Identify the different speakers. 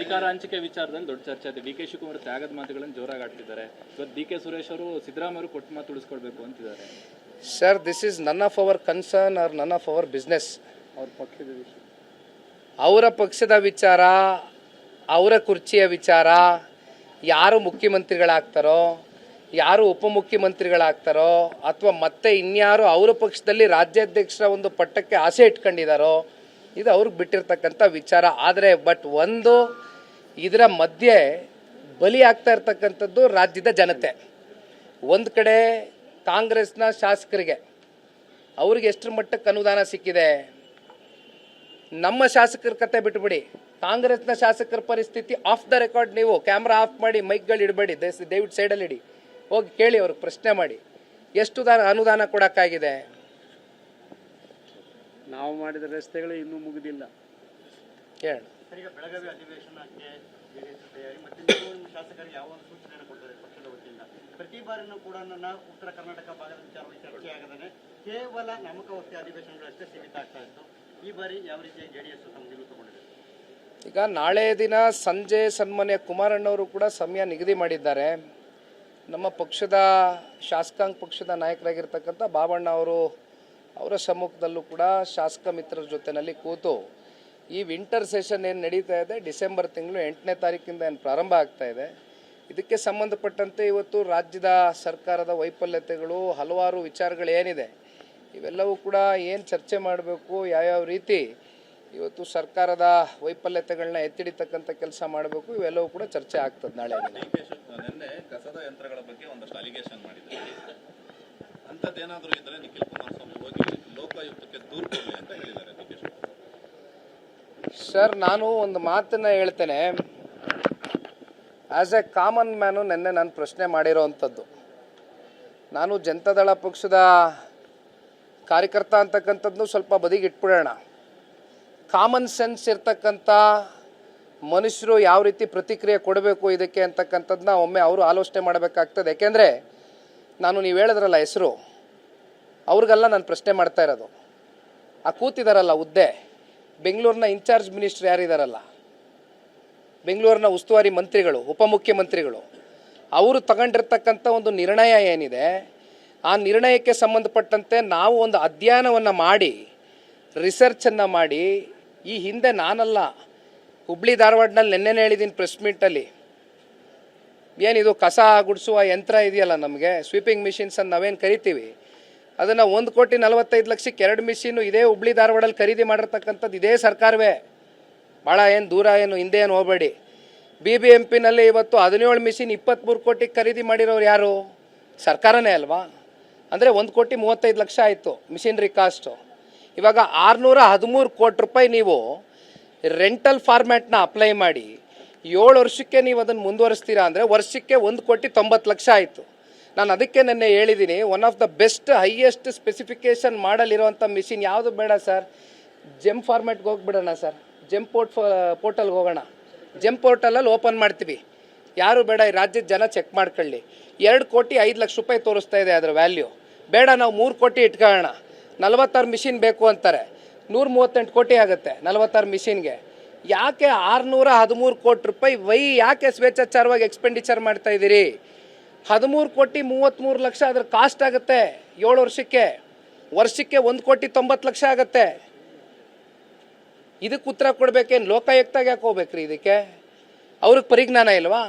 Speaker 1: ಅಧಿಕಾರ ಹಂಚಿಕೆ ವಿಚಾರದಲ್ಲಿ ದೊಡ್ಡ ಚರ್ಚೆ ಆಗಿದೆ. ಡಿ.ಕೆ. ಶಿವಕುಮಾರ್ ತ್ಯಾಗದ ಮಾತುಗಳನ್ನು ಜೋರಾಗಿ ಆಡ್ತಿದ್ದಾರೆ. ಇವತ್ತು ಡಿ.ಕೆ. ಸುರೇಶ್ ಅವರು ಸಿದ್ದರಾಮಯ್ಯ ಅವರು ಕೊಟ್ಟು ಮಾತು ಉಳಿಸ್ಕೊಳ್ಬೇಕು ಅಂತಿದ್ದಾರೆ.
Speaker 2: Sir, this is none of our concern R none of our business. ಅವರ ಪಕ್ಷದ ವಿಚಾರ, ಅವರ ಕುರ್ಚಿಯ ವಿಚಾರ, ಯಾರು ಮುಖ್ಯಮಂತ್ರಿಗಳಾಗ್ತಾರೋ, ಯಾರು ಉಪಮುಖ್ಯಮಂತ್ರಿಗಳಾಗ್ತಾರೋ, ಅಥವಾ ಮತ್ತೆ ಇನ್ಯಾರು ಅವರ ಪಕ್ಷದಲ್ಲಿ ರಾಜ್ಯಾಧ್ಯಕ್ಷರ ಒಂದು ಪಟ್ಟಕ್ಕೆ ಆಸೆ ಇಟ್ಕೊಂಡಿದ್ದಾರೋ, ಇದು ಅವ್ರಿಗೆ ಬಿಟ್ಟಿರ್ತಕ್ಕಂಥ ವಿಚಾರ. ಆದರೆ ಒಂದು ಇದರ ಮಧ್ಯೆ ಬಲಿ ಆಗ್ತಾ ಇರ್ತಕ್ಕಂಥದ್ದು ರಾಜ್ಯದ ಜನತೆ. ಒಂದು ಕಡೆ ಕಾಂಗ್ರೆಸ್ನ ಶಾಸಕರಿಗೆ ಅವ್ರಿಗೆ ಎಷ್ಟರ ಮಟ್ಟಕ್ಕೆ ಅನುದಾನ ಸಿಕ್ಕಿದೆ. ನಮ್ಮ ಶಾಸಕರ ಕತೆ ಬಿಟ್ಬಿಡಿ, ಕಾಂಗ್ರೆಸ್ನ ಶಾಸಕರ ಪರಿಸ್ಥಿತಿ ಆಫ್ ದ ರೆಕಾರ್ಡ್. ನೀವು ಕ್ಯಾಮ್ರಾ ಆಫ್ ಮಾಡಿ, ಮೈಕ್ಗಳು ಇಡಬೇಡಿ, ದಯವಿಟ್ಟು ಸೈಡಲ್ಲಿ ಇಡಿ, ಹೋಗಿ ಕೇಳಿ, ಅವ್ರಿಗೆ ಪ್ರಶ್ನೆ ಮಾಡಿ, ಎಷ್ಟು ಅನುದಾನ ಕೊಡೋಕ್ಕಾಗಿದೆ.
Speaker 3: ನಾವು ಮಾಡಿದ ರಸ್ತೆಗಳು ಇನ್ನೂ ಮುಗಿದಿಲ್ಲ.
Speaker 2: ಹೇಳಿ.
Speaker 4: ಬೆಳಗಾವಿ ಅಧಿವೇಶನಕ್ಕೆ ಶಾಸಕರಿಗೆ ಯಾವ ಸೂಚನೆಯನ್ನು ಕೊಡ್ತಾರೆ ಪಕ್ಷದ ವತಿಯಿಂದ? ಪ್ರತಿ ಬಾರಿನೂ ಕೂಡ ನನ್ನ ಉತ್ತರ ಕರ್ನಾಟಕ ಭಾಗದ ವಿಚಾರವಾಗಿ ಚರ್ಚೆ ಆಗದೇ ಕೇವಲ ನಾಮಕಾವಸ್ಥೆ ಅಧಿವೇಶನಗಳಷ್ಟೇ ಸೀಮಿತ ಆಗ್ತಾ ಇತ್ತು. ಈ ಬಾರಿ ಯಾವ ರೀತಿಯಾಗಿ JDS ತಮ್ಮ ನಿಲುವು ತಗೊಂಡಿದೆ?
Speaker 2: ಈಗ ನಾಳೆ ದಿನ ಸಂಜೆ ಸನ್ಮಾನ್ಯ ಕುಮಾರಣ್ಣವರು ಕೂಡ ಸಮಯ ನಿಗದಿ ಮಾಡಿದ್ದಾರೆ. ನಮ್ಮ ಪಕ್ಷದ ಶಾಸಕಾಂಗ ಪಕ್ಷದ ನಾಯಕರಾಗಿರ್ತಕ್ಕಂಥ ಬಾಬಣ್ಣ ಅವರು ಅವರ ಸಮ್ಮುಖದಲ್ಲೂ ಕೂಡ ಶಾಸಕ ಮಿತ್ರರ ಜೊತೆಯಲ್ಲಿ ಕೂತು ಈ ವಿಂಟರ್ ಸೆಷನ್ ಏನು ನಡೀತಾ ಇದೆ, ಡಿಸೆಂಬರ್ ತಿಂಗಳು 8ನೇ ತಾರೀಕಿಂದ ಏನು ಪ್ರಾರಂಭ ಆಗ್ತಾ ಇದೆ, ಇದಕ್ಕೆ ಸಂಬಂಧಪಟ್ಟಂತೆ ಇವತ್ತು ರಾಜ್ಯದ ಸರ್ಕಾರದ ವೈಫಲ್ಯತೆಗಳು, ಹಲವಾರು ವಿಚಾರಗಳು ಏನಿದೆ, ಇವೆಲ್ಲವೂ ಕೂಡ ಏನು ಚರ್ಚೆ ಮಾಡಬೇಕು, ಯಾವ್ಯಾವ ರೀತಿ ಇವತ್ತು ಸರ್ಕಾರದ ವೈಫಲ್ಯತೆಗಳನ್ನ ಎತ್ತಿಡಿತಕ್ಕಂಥ ಕೆಲಸ ಮಾಡಬೇಕು, ಇವೆಲ್ಲವೂ ಕೂಡ ಚರ್ಚೆ ಆಗ್ತದೆ ನಾಳೆ.
Speaker 5: ನಿನ್ನೆ ಕಸದ ಯಂತ್ರಗಳ ಬಗ್ಗೆ ಒಂದಷ್ಟು ಅಲಿಗೇಷನ್ ಮಾಡಿದ್ದಾರೆ. ಅಂಥದ್ದೇನಾದರೂ ಇದ್ದರೆ ನಿಖಿಲ್ ಕುಮಾರಸ್ವಾಮಿ ಹೋಗಿ ಲೋಕಾಯುಕ್ತಕ್ಕೆ ದೂರು ಕೊಡಲಿ ಅಂತ ಹೇಳಿದ್ದಾರೆ.
Speaker 2: ಸರ್, ನಾನು ಒಂದು ಮಾತನ್ನ ಹೇಳ್ತೇನೆ. ಆಸ್ ಎ ಕಾಮನ್ ಮ್ಯಾನು ನಿನ್ನೆ ನಾನು ಪ್ರಶ್ನೆ ಮಾಡಿರೋವಂಥದ್ದು, ನಾನು ಜನತಾದಳ ಪಕ್ಷದ ಕಾರ್ಯಕರ್ತ ಅಂತಕ್ಕಂಥದ್ದು ಸ್ವಲ್ಪ ಬದಿಗಿಟ್ಬಿಡೋಣ. ಕಾಮನ್ ಸೆನ್ಸ್ ಇರ್ತಕ್ಕಂಥ ಮನುಷ್ಯರು ಯಾವ ರೀತಿ ಪ್ರತಿಕ್ರಿಯೆ ಕೊಡಬೇಕು ಇದಕ್ಕೆ ಅಂತಕ್ಕಂಥದ್ದನ್ನ ಒಮ್ಮೆ ಅವರು ಆಲೋಚನೆ ಮಾಡಬೇಕಾಗ್ತದೆ. ಯಾಕೆಂದರೆ ನೀವು ಹೇಳಿದ್ರಲ್ಲ ಹೆಸರು, ಅವ್ರಿಗೆಲ್ಲ ನಾನು ಪ್ರಶ್ನೆ ಮಾಡ್ತಾ ಇರೋದು. ಆ ಕೂತಿದಾರಲ್ಲ ಹುದ್ದೆ, ಬೆಂಗಳೂರಿನ ಇನ್ಚಾರ್ಜ್ ಮಿನಿಸ್ಟರ್ ಯಾರಿದಾರಲ್ಲ, ಬೆಂಗಳೂರಿನ ಉಸ್ತುವಾರಿ ಮಂತ್ರಿಗಳು, ಉಪಮುಖ್ಯಮಂತ್ರಿಗಳು, ಅವರು ತಗೊಂಡಿರ್ತಕ್ಕಂಥ ಒಂದು ನಿರ್ಣಯ ಏನಿದೆ, ಆ ನಿರ್ಣಯಕ್ಕೆ ಸಂಬಂಧಪಟ್ಟಂತೆ ನಾವು ಒಂದು ಅಧ್ಯಯನವನ್ನು ಮಾಡಿ, ರಿಸರ್ಚನ್ನು ಮಾಡಿ, ಈ ಹಿಂದೆ ನಾನಲ್ಲ, ಹುಬ್ಳಿ ಧಾರವಾಡನಲ್ಲಿ ನೆನ್ನೆನೇ ಹೇಳಿದ್ದೀನಿ ಪ್ರೆಸ್ ಮೀಟಲ್ಲಿ, ಏನಿದು ಕಸ ಗುಡಿಸುವ ಯಂತ್ರ ಇದೆಯಲ್ಲ, ನಮಗೆ ಸ್ವೀಪಿಂಗ್ ಮಿಷಿನ್ಸ್ ಅಂತ ನಾವೇನು ಕರಿತೀವಿ, ಅದನ್ನು 1,45,00,000ಕ್ಕೆ 2 ಮಿಷಿನ್ನು ಇದೇ ಹುಬ್ಳಿ ಧಾರವಾಡಲ್ಲಿ ಖರೀದಿ ಮಾಡಿರ್ತಕ್ಕಂಥದ್ದು ಇದೇ ಸರ್ಕಾರವೇ. ಭಾಳ ಏನು ದೂರ ಏನು ಹಿಂದೆ ಏನು ಹೋಗಬೇಡಿ. BBMPನಲ್ಲಿ ಇವತ್ತು 17 ಮಿಷಿನ್ 23 ಕೋಟಿಗೆ ಖರೀದಿ ಮಾಡಿರೋರು ಯಾರು? ಸರ್ಕಾರನೇ ಅಲ್ವಾ? ಅಂದರೆ 1,35,00,000 ಆಯಿತು ಮಿಷಿನ್ರಿ ಕಾಸ್ಟು. ಇವಾಗ 613 ಕೋಟಿ ರೂಪಾಯಿ ನೀವು ರೆಂಟಲ್ ಫಾರ್ಮ್ಯಾಟ್ನ ಅಪ್ಲೈ ಮಾಡಿ 7 ವರ್ಷಕ್ಕೆ ನೀವು ಅದನ್ನು ಮುಂದುವರಿಸ್ತೀರಾ ಅಂದರೆ ವರ್ಷಕ್ಕೆ 1,90,00,000 ಆಯಿತು. ನಾನು ಅದಕ್ಕೆ ನೆನ್ನೆ ಹೇಳಿದ್ದೀನಿ, one of the best highest specification ಮಾಡಲಿರುವಂಥ ಮಿಷಿನ್ ಯಾವುದು ಬೇಡ ಸರ್, ಜೆಮ್ ಫಾರ್ಮ್ಯಾಟ್ಗೆ ಹೋಗ್ಬಿಡೋಣ ಸರ್, ಜೆಮ್ ಪೋರ್ಟಲ್ಗೆ ಹೋಗೋಣ. ಜೆಮ್ ಪೋರ್ಟಲಲ್ಲಿ ಓಪನ್ ಮಾಡ್ತೀವಿ, ಯಾರು ಬೇಡ, ಈ ರಾಜ್ಯದ ಜನ ಚೆಕ್ ಮಾಡ್ಕೊಳ್ಳಿ. 2,05,00,000 ರೂಪಾಯಿ ತೋರಿಸ್ತಾ ಇದೆ ಅದರ ವ್ಯಾಲ್ಯೂ. ಬೇಡ, ನಾವು 3 ಕೋಟಿ ಇಟ್ಕೊಳ್ಳೋಣ. 46 ಮಿಷಿನ್ ಬೇಕು ಅಂತಾರೆ, 138 ಕೋಟಿ ಆಗುತ್ತೆ 46 ಮಿಷಿನ್ಗೆ. ಯಾಕೆ 613 ಕೋಟಿ ರೂಪಾಯಿ ಯಾಕೆ ಸ್ವೇಚ್ಛಾಚಾರವಾಗಿ ಎಕ್ಸ್ಪೆಂಡಿಚರ್ ಮಾಡ್ತಾ ಇದ್ದೀರಿ? 13,33,00,000 ಅದರ ಕಾಸ್ಟ್ ಆಗುತ್ತೆ 7 ವರ್ಷಕ್ಕೆ. ವರ್ಷಕ್ಕೆ 1,90,00,000 ಆಗುತ್ತೆ. ಇದಕ್ಕೆ ಉತ್ತರ ಕೊಡ್ಬೇಕೇನು? ಲೋಕಾಯುಕ್ತಾಗ ಯಾಕೆ ಹೋಗ್ಬೇಕ್ರಿ ಇದಕ್ಕೆ? ಅವ್ರಿಗೆ ಪರಿಜ್ಞಾನ ಇಲ್ವಾ?